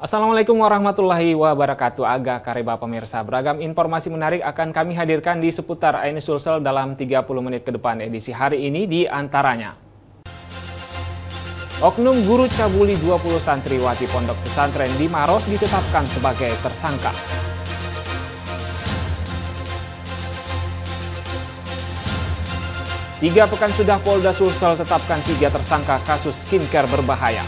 Assalamualaikum warahmatullahi wabarakatuh. Aga kareba pemirsa, beragam informasi menarik akan kami hadirkan di seputar Aini Sulsel dalam 30 menit ke depan. Edisi hari ini di antaranya: oknum guru cabuli 20 santriwati pondok pesantren di Maros ditetapkan sebagai tersangka. Tiga pekan sudah Polda Sulsel tetapkan 3 tersangka kasus skincare berbahaya.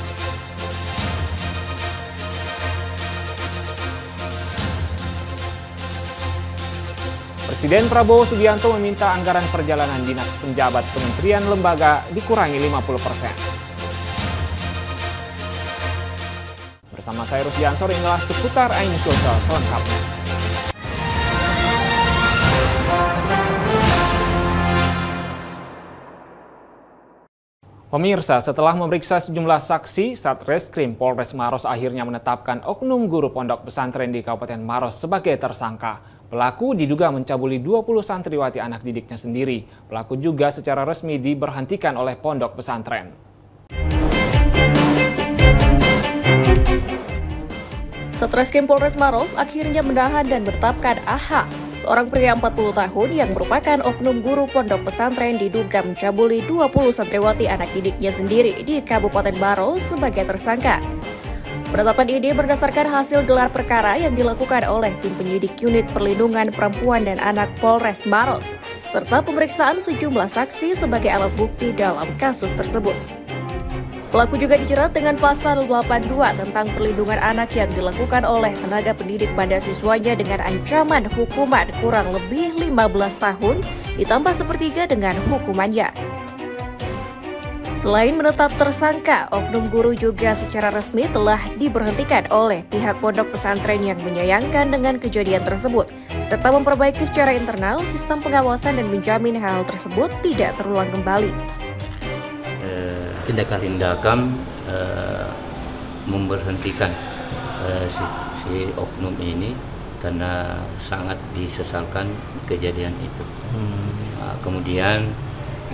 Presiden Prabowo Subianto meminta anggaran perjalanan dinas penjabat kementerian lembaga dikurangi 50%. Bersama saya Rusdi Ansor, inilah seputar Aini Sulsel selengkapnya. Pemirsa, setelah memeriksa sejumlah saksi, Satreskrim Polres Maros akhirnya menetapkan oknum guru pondok pesantren di Kabupaten Maros sebagai tersangka. Pelaku diduga mencabuli 20 santriwati anak didiknya sendiri. Pelaku juga secara resmi diberhentikan oleh pondok pesantren. Satreskrim Polres Maros akhirnya menahan dan menetapkan AH, seorang pria 40 tahun yang merupakan oknum guru pondok pesantren diduga mencabuli 20 santriwati anak didiknya sendiri di Kabupaten Maros sebagai tersangka. Penetapan ini berdasarkan hasil gelar perkara yang dilakukan oleh tim penyidik Unit Perlindungan Perempuan dan Anak Polres Maros, serta pemeriksaan sejumlah saksi sebagai alat bukti dalam kasus tersebut. Pelaku juga dijerat dengan pasal 82 tentang perlindungan anak yang dilakukan oleh tenaga pendidik pada siswanya dengan ancaman hukuman kurang lebih 15 tahun ditambah sepertiga dengan hukumannya. Selain menetap tersangka, oknum guru juga secara resmi telah diberhentikan oleh pihak pondok pesantren yang menyayangkan dengan kejadian tersebut, serta memperbaiki secara internal sistem pengawasan dan menjamin hal tersebut tidak terulang kembali. Tindakan memberhentikan si oknum ini karena sangat disesalkan kejadian itu. Kemudian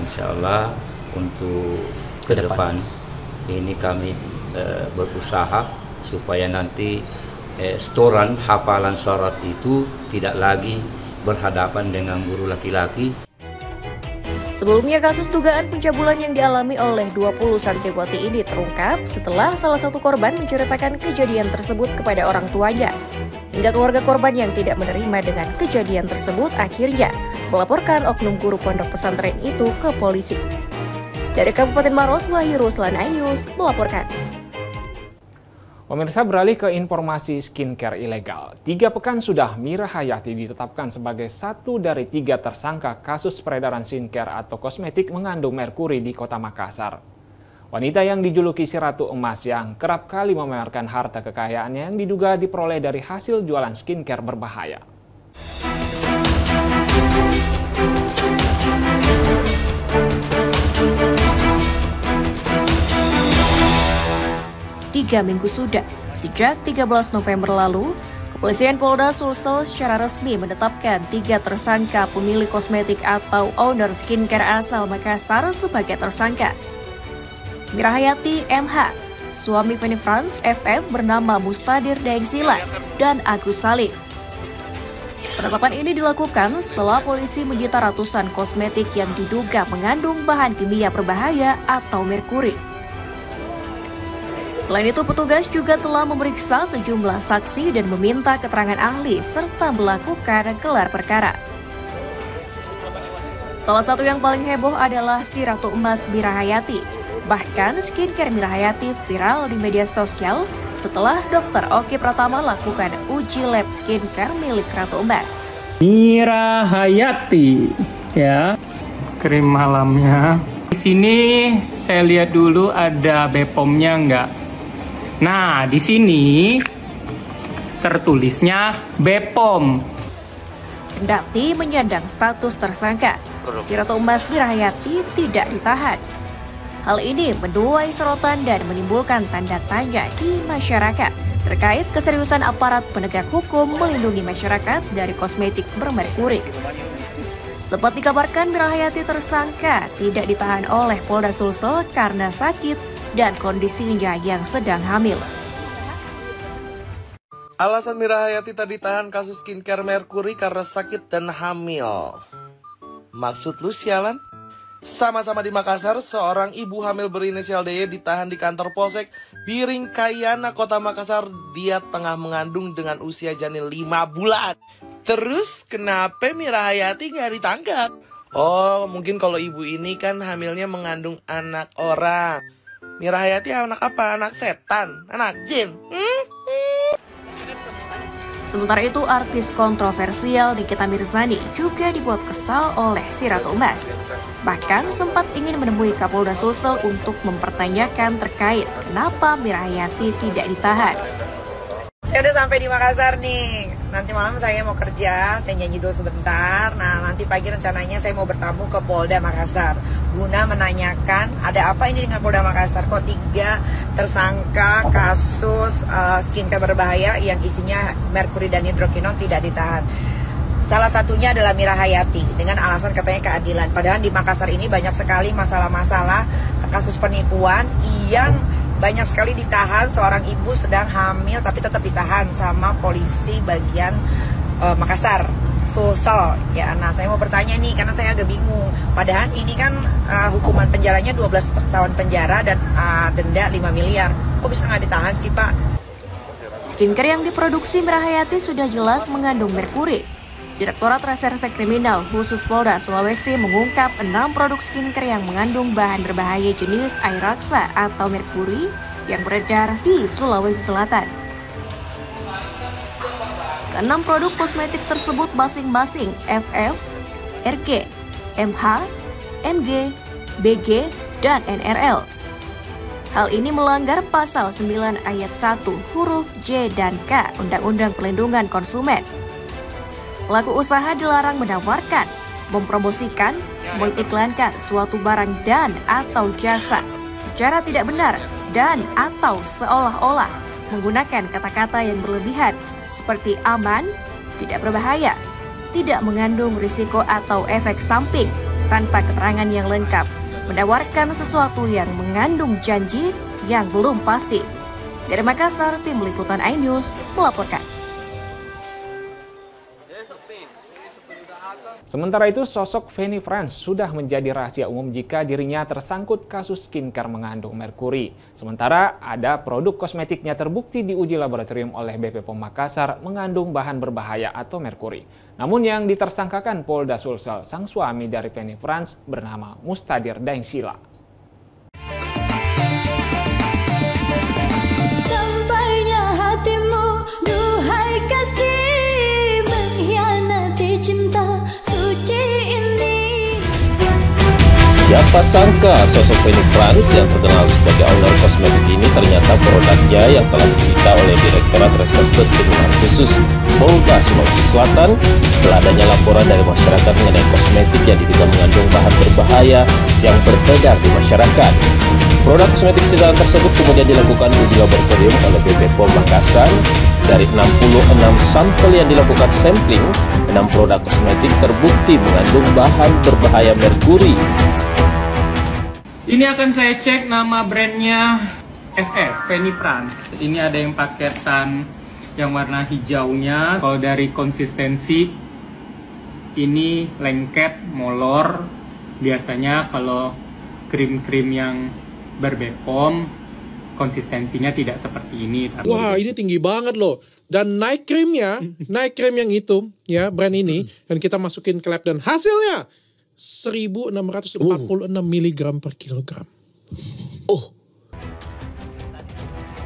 insya Allah untuk ke depan ini kami berusaha supaya nanti setoran hafalan syarat itu tidak lagi berhadapan dengan guru laki-laki. Sebelumnya, kasus dugaan pencabulan yang dialami oleh 20 santriwati ini terungkap setelah salah satu korban menceritakan kejadian tersebut kepada orang tuanya. Hingga keluarga korban yang tidak menerima dengan kejadian tersebut akhirnya melaporkan oknum guru pondok pesantren itu ke polisi. Dari Kabupaten Maros, Wahyu Ruslan, iNews melaporkan. Pemirsa, beralih ke informasi skincare ilegal. 3 pekan sudah Mira Hayati ditetapkan sebagai satu dari 3 tersangka kasus peredaran skincare atau kosmetik mengandung merkuri di Kota Makassar. Wanita yang dijuluki si Ratu Emas yang kerap kali memamerkan harta kekayaannya yang diduga diperoleh dari hasil jualan skincare berbahaya. Tiga minggu sudah, sejak 13 November lalu, Kepolisian Polda Sulsel secara resmi menetapkan 3 tersangka pemilik kosmetik atau owner skincare asal Makassar sebagai tersangka. Mira Hayati MH, suami Feni Franz FF bernama Mustadir Daengsila, dan Agus Salim. Penetapan ini dilakukan setelah polisi menyita ratusan kosmetik yang diduga mengandung bahan kimia berbahaya atau merkuri. Selain itu, petugas juga telah memeriksa sejumlah saksi dan meminta keterangan ahli serta melakukan gelar perkara. Salah satu yang paling heboh adalah si Ratu Emas Mira Hayati. Bahkan skincare Mira Hayati viral di media sosial setelah Dr. Oki Pratama lakukan uji lab skincare milik Ratu Emas. Mira Hayati, ya, krim malamnya. Di sini saya lihat dulu ada BPOM-nya enggak. Nah, di sini tertulisnya BPOM. Kendati menyandang status tersangka, si Ratu Emas Mira Hayati tidak ditahan. Hal ini menuai sorotan dan menimbulkan tanda tanya di masyarakat terkait keseriusan aparat penegak hukum melindungi masyarakat dari kosmetik bermerkuri. Sempat dikabarkan Mira Hayati tersangka tidak ditahan oleh Polda Sulsel karena sakit dan kondisinya yang sedang hamil. Alasan Mira Hayati tak ditahan kasus skincare Merkuri karena sakit dan hamil. Maksud lu sialan? Sama-sama di Makassar, seorang ibu hamil berinisial DY ditahan di kantor Polsek Biringkayana, Kota Makassar. Dia tengah mengandung dengan usia janin 5 bulan. Terus kenapa Mira Hayati nggak ditangkap? Oh, mungkin kalau ibu ini kan hamilnya mengandung anak orang. Mira Hayati anak apa? Anak setan? Anak jin? Sementara itu, artis kontroversial Nikita Mirzani juga dibuat kesal oleh si Ratu Emas. Bahkan sempat ingin menemui Kapolda Sulsel untuk mempertanyakan terkait kenapa Mira Hayati tidak ditahan. Saya udah sampai di Makassar nih. Nanti malam saya mau kerja, saya nyanyi dulu sebentar. Nah, nanti pagi rencananya saya mau bertamu ke Polda Makassar guna menanyakan ada apa ini dengan Polda Makassar, kok 3 tersangka kasus skincare berbahaya yang isinya merkuri dan hidrokinon tidak ditahan. Salah satunya adalah Mira Hayati dengan alasan katanya keadilan. Padahal di Makassar ini banyak sekali masalah-masalah kasus penipuan yang banyak sekali ditahan. Seorang ibu sedang hamil tapi tetap ditahan sama polisi bagian Makassar, Sulsel. Ya, nah saya mau bertanya nih karena saya agak bingung. Padahal ini kan hukuman penjaranya 12 tahun penjara dan denda 5 miliar. Kok bisa nggak ditahan sih, Pak? Skincare yang diproduksi Mira Hayati sudah jelas mengandung merkuri. Direktorat Reserse Kriminal khusus Polda Sulawesi mengungkap 6 produk skincare yang mengandung bahan berbahaya jenis air raksa atau merkuri yang beredar di Sulawesi Selatan. Ke-6 produk kosmetik tersebut masing-masing FF, RG, MH, MG, BG, dan NRL. Hal ini melanggar pasal 9 ayat 1 huruf J dan K Undang-Undang Perlindungan Konsumen. Pelaku usaha dilarang menawarkan, mempromosikan, mengiklankan suatu barang dan atau jasa secara tidak benar dan atau seolah-olah menggunakan kata-kata yang berlebihan seperti aman, tidak berbahaya, tidak mengandung risiko atau efek samping tanpa keterangan yang lengkap, menawarkan sesuatu yang mengandung janji yang belum pasti. Dari Makassar, Tim Liputan iNews melaporkan. Sementara itu, sosok Feni France sudah menjadi rahasia umum jika dirinya tersangkut kasus skincare mengandung merkuri. Sementara ada produk kosmetiknya terbukti diuji laboratorium oleh BP POM Makassar mengandung bahan berbahaya atau merkuri. Namun yang ditersangkakan Polda Sulsel, sang suami dari Feni France bernama Mustadir Daengsila. Sampainya hatimu, duhai kasih, mengkhianati cinta suci ini. Siapa sangka sosok Feni France yang terkenal sebagai owner kosmetik ini ternyata produknya yang telah disita oleh Direktorat Reserse Kriminal Khusus Polda Sulawesi Selatan setelah adanya laporan dari masyarakat mengenai kosmetik yang diduga mengandung bahan berbahaya yang beredar di masyarakat. Produk kosmetik sedaran tersebut kemudian dilakukan uji laboratorium oleh BP POM Makassar. Dari 66 sampel yang dilakukan sampling, 6 produk kosmetik terbukti mengandung bahan berbahaya merkuri. Ini akan saya cek nama brandnya FF, Feni France. Ini ada yang paketan yang warna hijaunya. Kalau dari konsistensi, ini lengket, molor. Biasanya kalau krim-krim yang berbepom, konsistensinya tidak seperti ini. Wah, ini tinggi banget loh. Dan naik krimnya, naik krim yang itu, ya brand ini, dan kita masukin ke lab dan hasilnya 1646 mg per kilogram.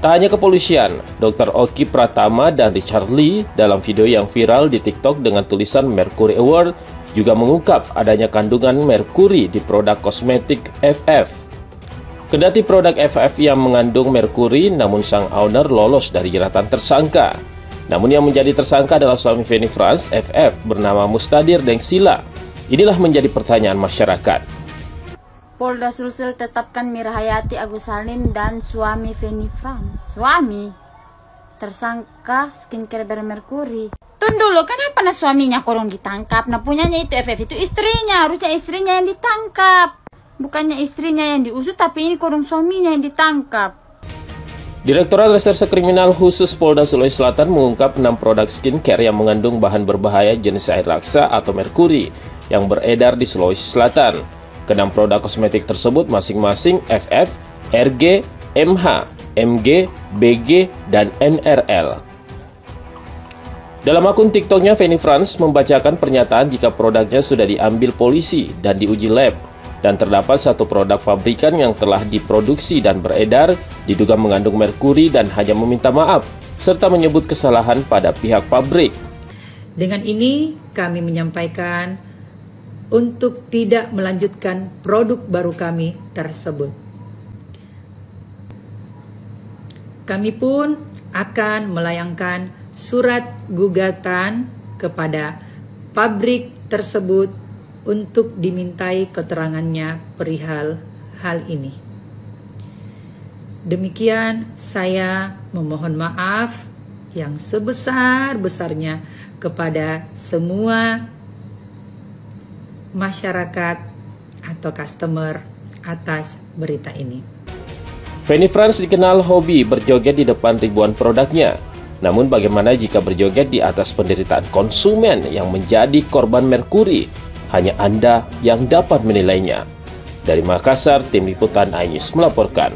Tak hanya kepolisian, Dr. Oki Pratama dan Richard Lee dalam video yang viral di TikTok dengan tulisan Mercury Award juga mengungkap adanya kandungan merkuri di produk kosmetik FF. Kendati produk FF yang mengandung merkuri, namun sang owner lolos dari jeratan tersangka. Namun yang menjadi tersangka adalah suami Feni France, FF, bernama Mustadir Daengsila. Inilah menjadi pertanyaan masyarakat. Polda Sulsel tetapkan Mira Hayati, Agus Salim, dan suami Feni France. Suami tersangka skincare bermerkuri. Tunggu dulu, kenapa nah suaminya korong ditangkap? Nah punyanya itu FF itu istrinya, harusnya istrinya yang ditangkap. Bukannya istrinya yang diusut, tapi ini korong suaminya yang ditangkap. Direktorat Reserse Kriminal Khusus Polda Sulawesi Selatan mengungkap 6 produk skincare yang mengandung bahan berbahaya jenis air raksa atau merkuri yang beredar di Sulawesi Selatan. Ke-6 produk kosmetik tersebut masing-masing FF, RG, MH, MG, BG, dan NRL. Dalam akun TikToknya, Feni Frans membacakan pernyataan jika produknya sudah diambil polisi dan diuji lab, dan terdapat satu produk pabrikan yang telah diproduksi dan beredar diduga mengandung merkuri dan hanya meminta maaf, serta menyebut kesalahan pada pihak pabrik. Dengan ini kami menyampaikan untuk tidak melanjutkan produk baru kami tersebut. Kami pun akan melayangkan surat gugatan kepada pabrik tersebut untuk dimintai keterangannya perihal hal ini. Demikian saya memohon maaf yang sebesar-besarnya kepada semua masyarakat atau customer atas berita ini. Feni Frans dikenal hobi berjoget di depan ribuan produknya. Namun bagaimana jika berjoget di atas penderitaan konsumen yang menjadi korban merkuri? Hanya Anda yang dapat menilainya. Dari Makassar, Tim Liputan iNews melaporkan.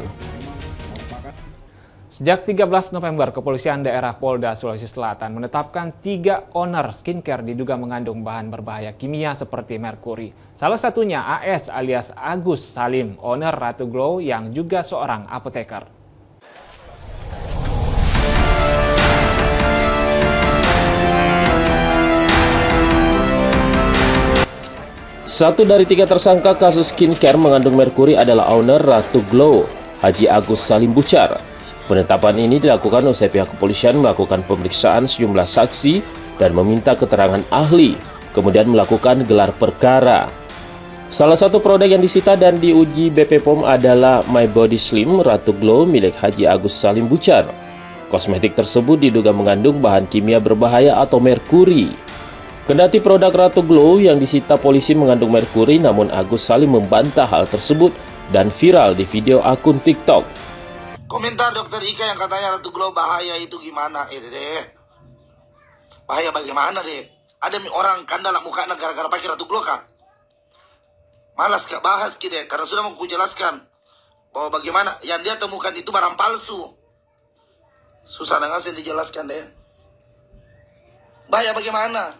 Sejak 13 November, Kepolisian Daerah Polda Sulawesi Selatan menetapkan 3 owner skincare diduga mengandung bahan berbahaya kimia seperti merkuri. Salah satunya AS alias Agus Salim, owner Ratu Glow yang juga seorang apoteker. Satu dari 3 tersangka kasus skincare mengandung merkuri adalah owner Ratu Glow, Haji Agus Salim Bucar. Penetapan ini dilakukan usai pihak kepolisian melakukan pemeriksaan sejumlah saksi dan meminta keterangan ahli, kemudian melakukan gelar perkara. Salah satu produk yang disita dan diuji BP POM adalah My Body Slim Ratu Glow milik Haji Agus Salim Bucar. Kosmetik tersebut diduga mengandung bahan kimia berbahaya atau merkuri. Kendati produk Ratu Glow yang disita polisi mengandung merkuri, namun Agus Salim membantah hal tersebut dan viral di video akun TikTok. Komentar Dokter Ika yang katanya Ratu Glow bahaya itu gimana? Deh. Bahaya bagaimana deh? Ada orang kandalak muka gara-gara pakai Ratu Glow kah? Malas gak bahas deh, karena sudah mau kujelaskan bahwa bagaimana yang dia temukan itu barang palsu. Susah ngasih dijelaskan deh. Bahaya bagaimana?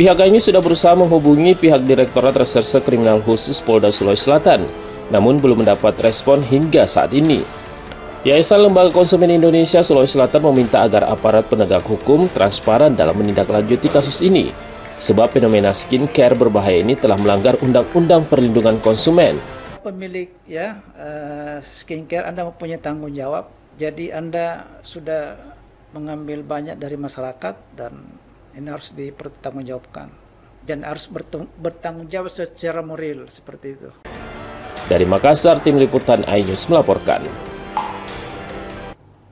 Pihak ini sudah berusaha menghubungi pihak Direktorat Reserse Kriminal Khusus Polda Sulawesi Selatan, namun belum mendapat respon hingga saat ini. Yayasan Lembaga Konsumen Indonesia Sulawesi Selatan meminta agar aparat penegak hukum transparan dalam menindaklanjuti kasus ini, sebab fenomena skincare berbahaya ini telah melanggar Undang-Undang Perlindungan Konsumen. Pemilik skincare Anda mempunyai tanggung jawab, jadi Anda sudah mengambil banyak dari masyarakat dan ini harus dipertanggungjawabkan dan harus bertanggung jawab secara moral seperti itu. Dari Makassar, Tim Liputan iNews melaporkan.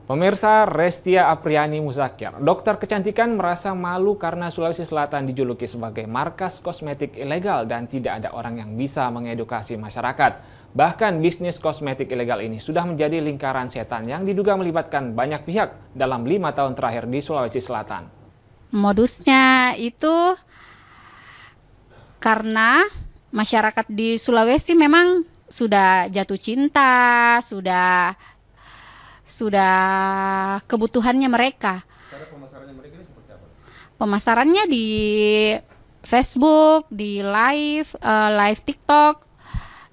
Pemirsa, Restia Apriani Musakir, dokter kecantikan merasa malu karena Sulawesi Selatan dijuluki sebagai markas kosmetik ilegal dan tidak ada orang yang bisa mengedukasi masyarakat. Bahkan bisnis kosmetik ilegal ini sudah menjadi lingkaran setan yang diduga melibatkan banyak pihak dalam 5 tahun terakhir di Sulawesi Selatan. Modusnya itu karena masyarakat di Sulawesi memang sudah jatuh cinta, sudah kebutuhannya mereka. Cara pemasarannya mereka ini seperti apa? Pemasarannya di Facebook, di live TikTok,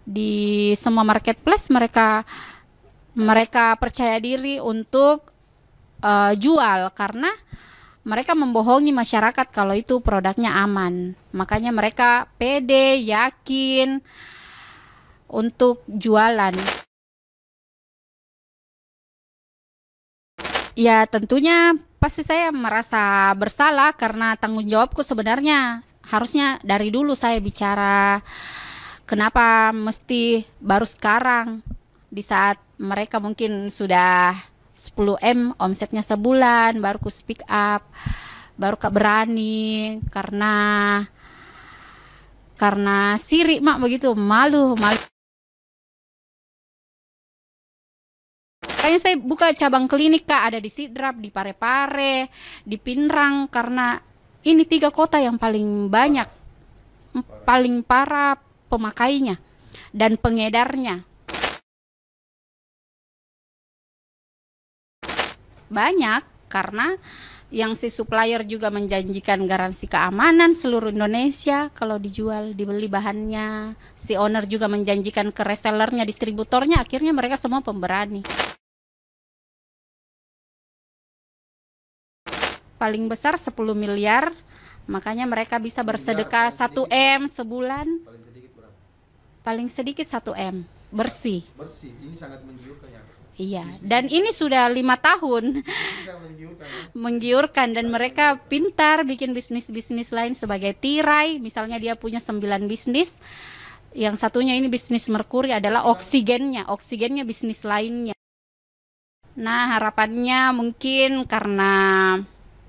di semua marketplace mereka percaya diri untuk jual karena mereka membohongi masyarakat kalau itu produknya aman. Makanya mereka pede, yakin untuk jualan. Ya tentunya pasti saya merasa bersalah karena tanggung jawabku sebenarnya harusnya dari dulu saya bicara. Kenapa mesti baru sekarang di saat mereka mungkin sudah 10M omsetnya sebulan baru ku speak up, baru berani karena sirik mak begitu, malu. Kayaknya saya buka cabang klinik Kak, ada di Sidrap, di Parepare, di Pinrang, karena ini 3 kota yang paling banyak, paling parah pemakainya dan pengedarnya. Banyak karena yang si supplier juga menjanjikan garansi keamanan seluruh Indonesia kalau dijual, dibeli bahannya. Si owner juga menjanjikan ke resellernya, distributornya, akhirnya mereka semua pemberani. Paling besar 10 miliar, makanya mereka bisa bersedekah 1 M sebulan. Paling sedikit berapa? Paling sedikit 1 M, bersih. Bersih, ini sangat menggiurkan ya. Iya, dan ini sudah 5 tahun. Menggiurkan, dan mereka pintar bikin bisnis-bisnis lain sebagai tirai. Misalnya dia punya 9 bisnis, yang satunya ini bisnis merkuri adalah oksigennya bisnis lainnya. Nah, harapannya mungkin karena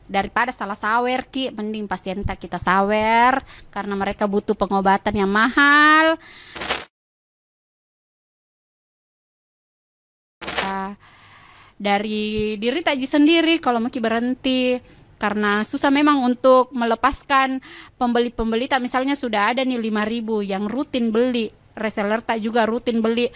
daripada salah sawer Ki, mending pasien kita sawer karena mereka butuh pengobatan yang mahal. Dari diri Taji sendiri kalau mungkin berhenti karena susah memang untuk melepaskan pembeli-pembeli. Tak misalnya sudah ada nih 5.000 yang rutin beli, reseller tak juga rutin beli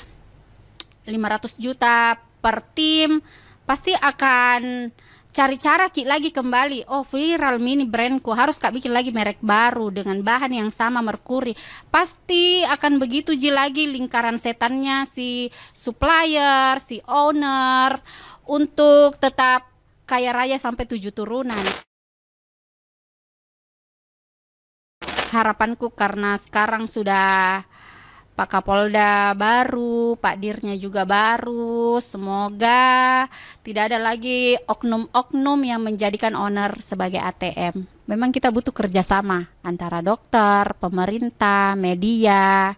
500 juta per tim, pasti akan cari cara Ki lagi kembali. Oh, viral mini brandku, harus Kak bikin lagi merek baru dengan bahan yang sama merkuri. Pasti akan begitu Ji lagi lingkaran setannya si supplier, si owner untuk tetap kaya raya sampai 7 turunan. Harapanku karena sekarang sudah Pak Kapolda baru, Pak Dirnya juga baru, semoga tidak ada lagi oknum-oknum yang menjadikan owner sebagai ATM. Memang kita butuh kerjasama antara dokter, pemerintah, media,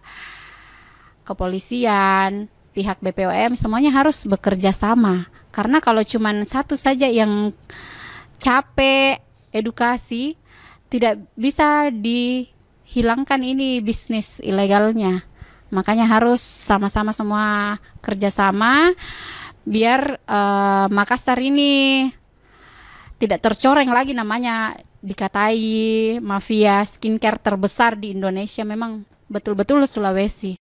kepolisian, pihak BPOM, semuanya harus bekerja sama. Karena kalau cuma satu saja yang capek edukasi, tidak bisa dihilangkan ini bisnis ilegalnya. Makanya harus sama-sama semua kerjasama biar Makassar ini tidak tercoreng lagi namanya dikatai mafia skincare terbesar di Indonesia. Memang betul-betul Sulawesi.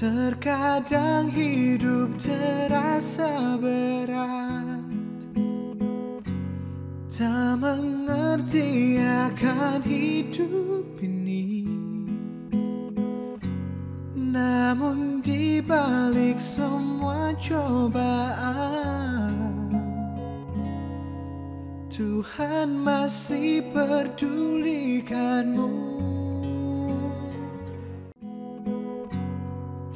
Terkadang hidup terasa berat, tak mengerti akan hidup ini. Namun di balik semua cobaan, Tuhan masih pedulikanmu.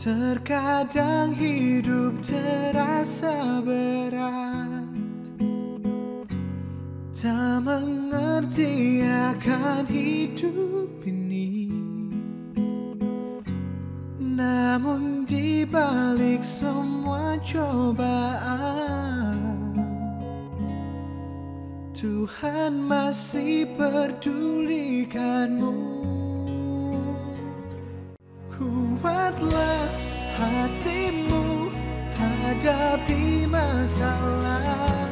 Terkadang hidup terasa berat, tak mengerti akan hidup ini. Namun di balik semua cobaan, Tuhan masih pedulikanmu. Kuatlah hatimu hadapi masalah,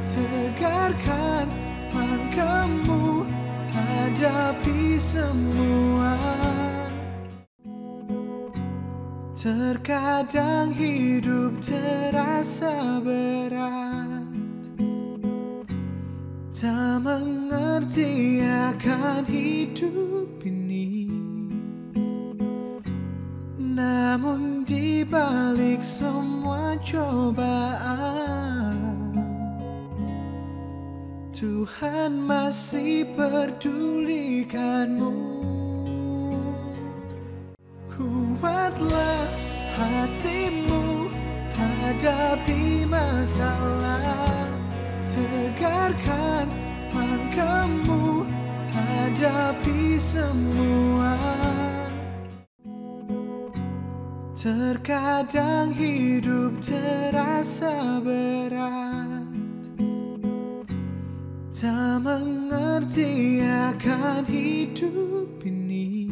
tegarkan langkahmu hadapi semua. Terkadang hidup terasa berat, tak mengerti akan hidup ini. Namun di balik semua cobaan, Tuhan masih pedulikanmu. Kuatlah hatimu hadapi masalah, tegarkan langkahmu hadapi semua. Terkadang hidup terasa berat, tak mengerti akan hidup ini.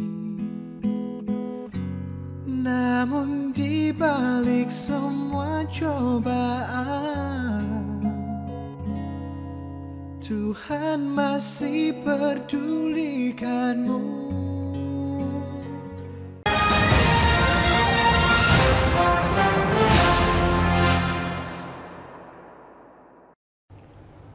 Namun di balik semua cobaan, Tuhan masih pedulikanmu.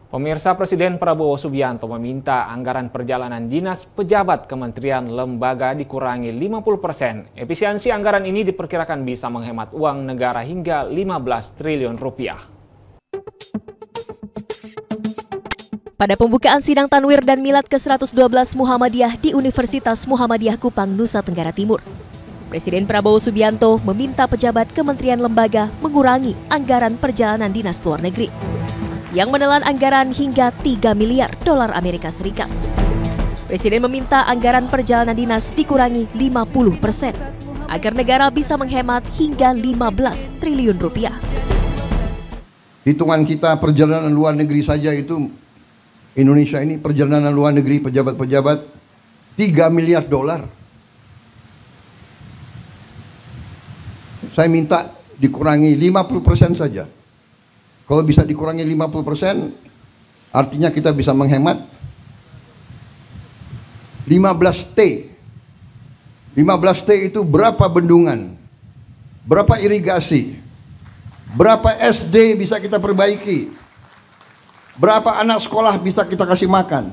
Pemirsa, Presiden Prabowo Subianto meminta anggaran perjalanan dinas pejabat kementerian lembaga dikurangi 50%. Efisiensi anggaran ini diperkirakan bisa menghemat uang negara hingga 15 triliun rupiah. Pada pembukaan sidang Tanwir dan Milad ke-112 Muhammadiyah di Universitas Muhammadiyah Kupang, Nusa Tenggara Timur, Presiden Prabowo Subianto meminta pejabat kementerian lembaga mengurangi anggaran perjalanan dinas luar negeri yang menelan anggaran hingga 3 miliar dolar Amerika Serikat. Presiden meminta anggaran perjalanan dinas dikurangi 50% agar negara bisa menghemat hingga 15 triliun rupiah. Hitungan kita perjalanan luar negeri saja itu, Indonesia ini perjalanan luar negeri pejabat-pejabat 3 miliar dolar. Saya minta dikurangi 50% saja. Kalau bisa dikurangi 50%, artinya kita bisa menghemat 15T. 15T itu berapa bendungan, berapa irigasi, berapa SD bisa kita perbaiki, berapa anak sekolah bisa kita kasih makan.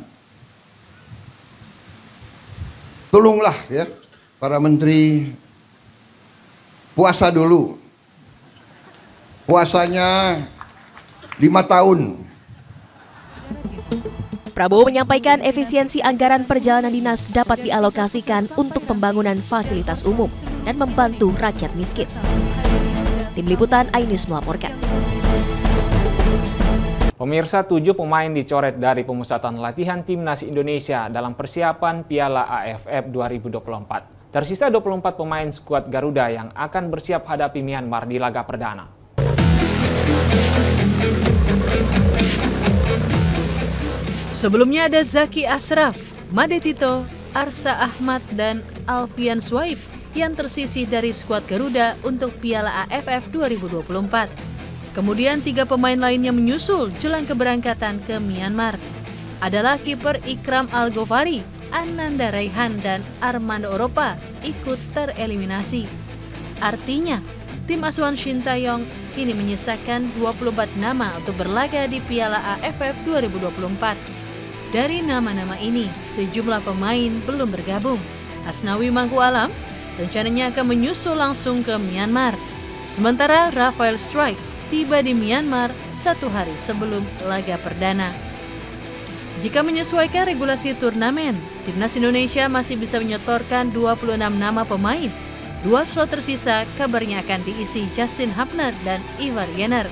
Tolonglah ya, para menteri, puasa dulu. Puasanya 5 tahun. Prabowo menyampaikan efisiensi anggaran perjalanan dinas dapat dialokasikan untuk pembangunan fasilitas umum dan membantu rakyat miskin. Tim Liputan iNews melaporkan. Pemirsa, 7 pemain dicoret dari pemusatan latihan Timnas Indonesia dalam persiapan Piala AFF 2024. Tersisa 24 pemain skuad Garuda yang akan bersiap hadapi Myanmar di laga perdana. Sebelumnya ada Zaki Ashraf, Made Tito, Arsa Ahmad, dan Alfian Swaib yang tersisih dari skuad Garuda untuk Piala AFF 2024. Kemudian 3 pemain lainnya menyusul jelang keberangkatan ke Myanmar. Adalah kiper Ikram Al-Ghofari, Ananda Raihan, dan Armando Oropa ikut tereliminasi. Artinya, tim asuhan Shin Tae-yong kini menyisakan 24 nama untuk berlaga di Piala AFF 2024. Dari nama-nama ini, sejumlah pemain belum bergabung. Asnawi Mangku Alam rencananya akan menyusul langsung ke Myanmar. Sementara Rafael Strike tiba di Myanmar 1 hari sebelum laga perdana. Jika menyesuaikan regulasi turnamen, Timnas Indonesia masih bisa menyetorkan 26 nama pemain. 2 slot tersisa kabarnya akan diisi Justin Hapner dan Ivar Jenner.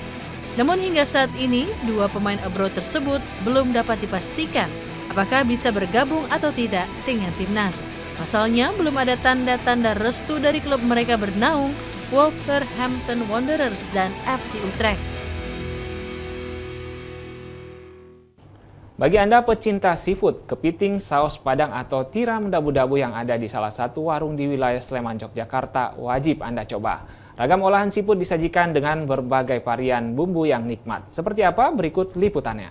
Namun hingga saat ini, 2 pemain abroad tersebut belum dapat dipastikan apakah bisa bergabung atau tidak dengan Timnas. Pasalnya belum ada tanda-tanda restu dari klub mereka bernaung, Wolverhampton Wanderers dan FC Utrecht. Bagi Anda pecinta seafood, kepiting, saus padang atau tiram dabu-dabu yang ada di salah satu warung di wilayah Sleman, Yogyakarta, wajib Anda coba. Ragam olahan seafood disajikan dengan berbagai varian bumbu yang nikmat. Seperti apa? Berikut liputannya.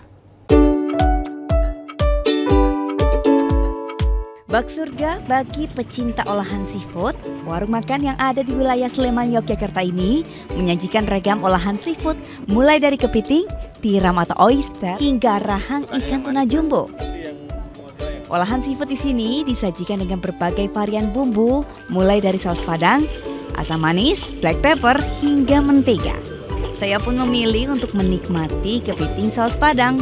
Bak surga bagi pecinta olahan seafood, warung makan yang ada di wilayah Sleman, Yogyakarta ini menyajikan ragam olahan seafood mulai dari kepiting, tiram atau oyster, hingga rahang ikan tuna jumbo. Olahan seafood di sini disajikan dengan berbagai varian bumbu, mulai dari saus padang, asam manis, black pepper, hingga mentega. Saya pun memilih untuk menikmati kepiting saus padang.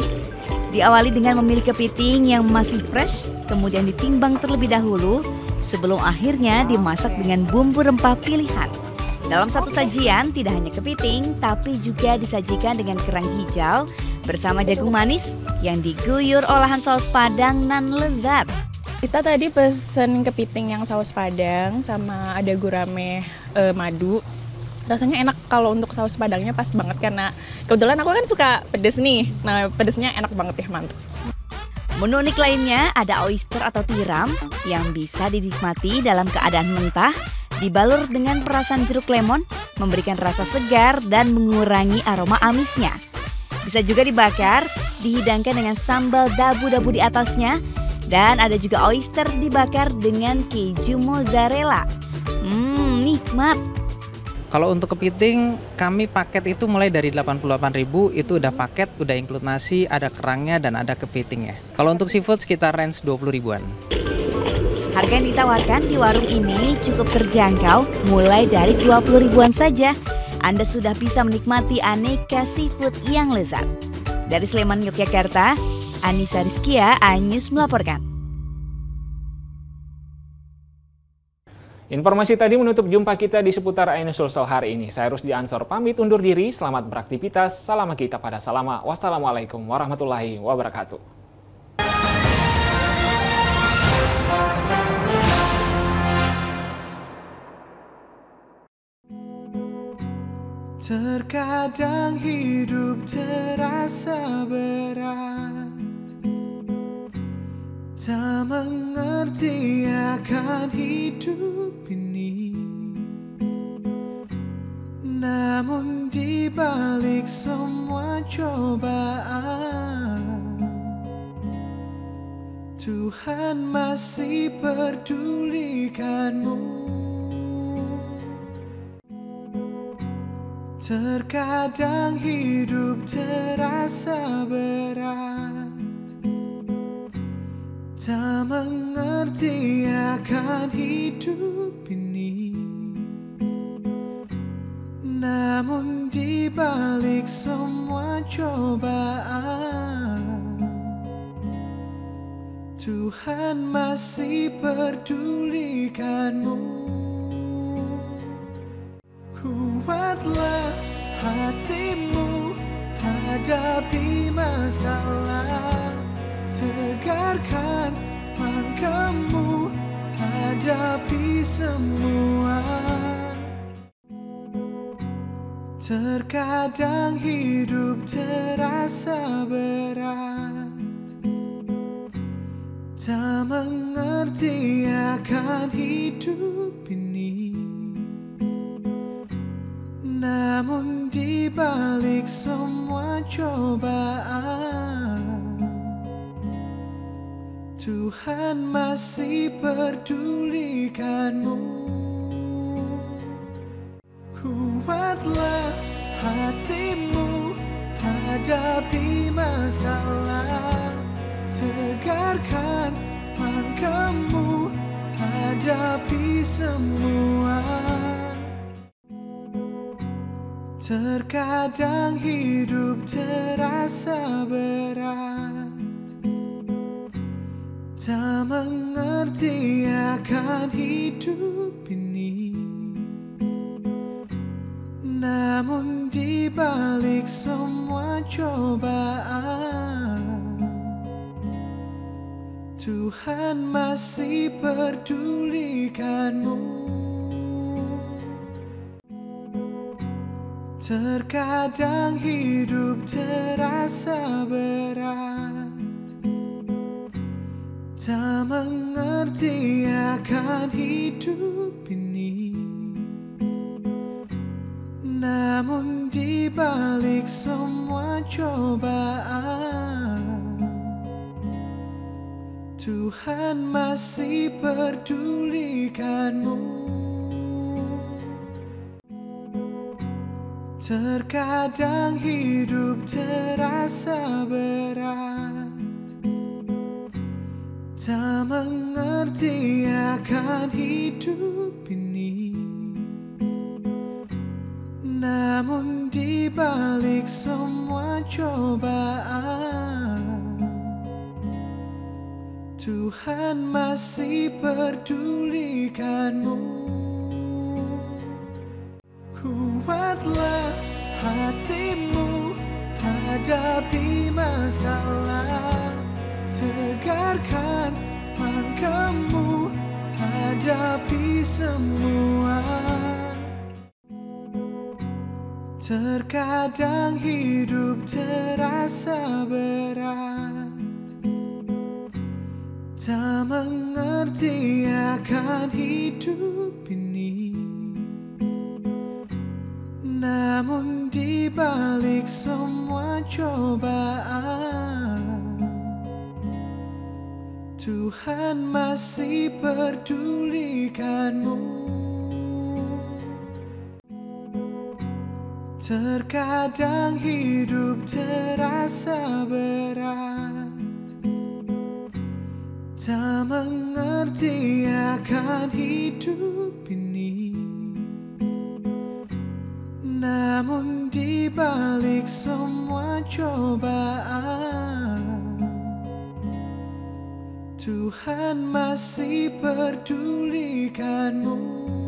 Diawali dengan memilih kepiting yang masih fresh, kemudian ditimbang terlebih dahulu sebelum akhirnya dimasak dengan bumbu rempah pilihan. Dalam satu sajian tidak hanya kepiting, tapi juga disajikan dengan kerang hijau bersama jagung manis yang diguyur olahan saus padang nan lezat. Kita tadi pesen kepiting yang saus padang sama ada gurame madu. Rasanya enak, kalau untuk saus padangnya pas banget karena kebetulan aku kan suka pedes nih. Nah, pedesnya enak banget ya, mantap. Menu unik lainnya ada oyster atau tiram yang bisa dinikmati dalam keadaan mentah, dibalur dengan perasan jeruk lemon, memberikan rasa segar dan mengurangi aroma amisnya. Bisa juga dibakar, dihidangkan dengan sambal dabu-dabu di atasnya, dan ada juga oyster dibakar dengan keju mozzarella. Nikmat. Kalau untuk kepiting, kami paket itu mulai dari 88.000, itu udah paket, udah include nasi, ada kerangnya dan ada kepitingnya. Kalau untuk seafood sekitar range 20 ribuan. Harga yang ditawarkan di warung ini cukup terjangkau, mulai dari 20 ribuan saja. Anda sudah bisa menikmati aneka seafood yang lezat. Dari Sleman, Yogyakarta, Anissa Rizkia, iNews melaporkan. Informasi tadi menutup jumpa kita di seputar iNews Sulsel hari ini. Saya Rusdi Ansor pamit undur diri, selamat beraktivitas, salam kita pada salama. Wassalamualaikum warahmatullahi wabarakatuh. Terkadang hidup terasa berat, tak mengerti akan hidup ini. Namun di balik semua cobaan, Tuhan masih pedulikanmu. Terkadang hidup terasa berat, tak mengerti akan hidup ini. Namun di balik semua cobaan, Tuhan masih pedulikanmu. Kuatlah hatimu, hadapi masalah. Tegarkan langkahmu, hadapi semua. Terkadang hidup terasa berat, tak mengerti akan hidup ini. Namun di balik semua cobaan, Tuhan masih pedulikanmu. Kuatlah hatimu, hadapi masalah. Tegarkan langkahmu, hadapi semua. Terkadang hidup terasa berat, tak mengerti akan hidup ini. Namun di balik semua cobaan, Tuhan masih pedulikanmu. Terkadang hidup terasa berat, tak mengerti akan hidup ini. Namun di balik semua cobaan, Tuhan masih pedulikanmu. Terkadang hidup terasa berat, tak mengerti akan hidup ini. Namun di balik semua cobaan, Tuhan masih pedulikanmu. Kuatlah hatimu, hadapi masalah. Tegarkan langkahmu, kamu hadapi semua. Terkadang hidup terasa berat, tak mengerti akan hidup ini. Namun di balik semua cobaan, Tuhan masih pedulikanmu. Terkadang hidup terasa berat, tak mengerti akan hidup ini. Namun di balik semua cobaan, Tuhan masih pedulikanmu.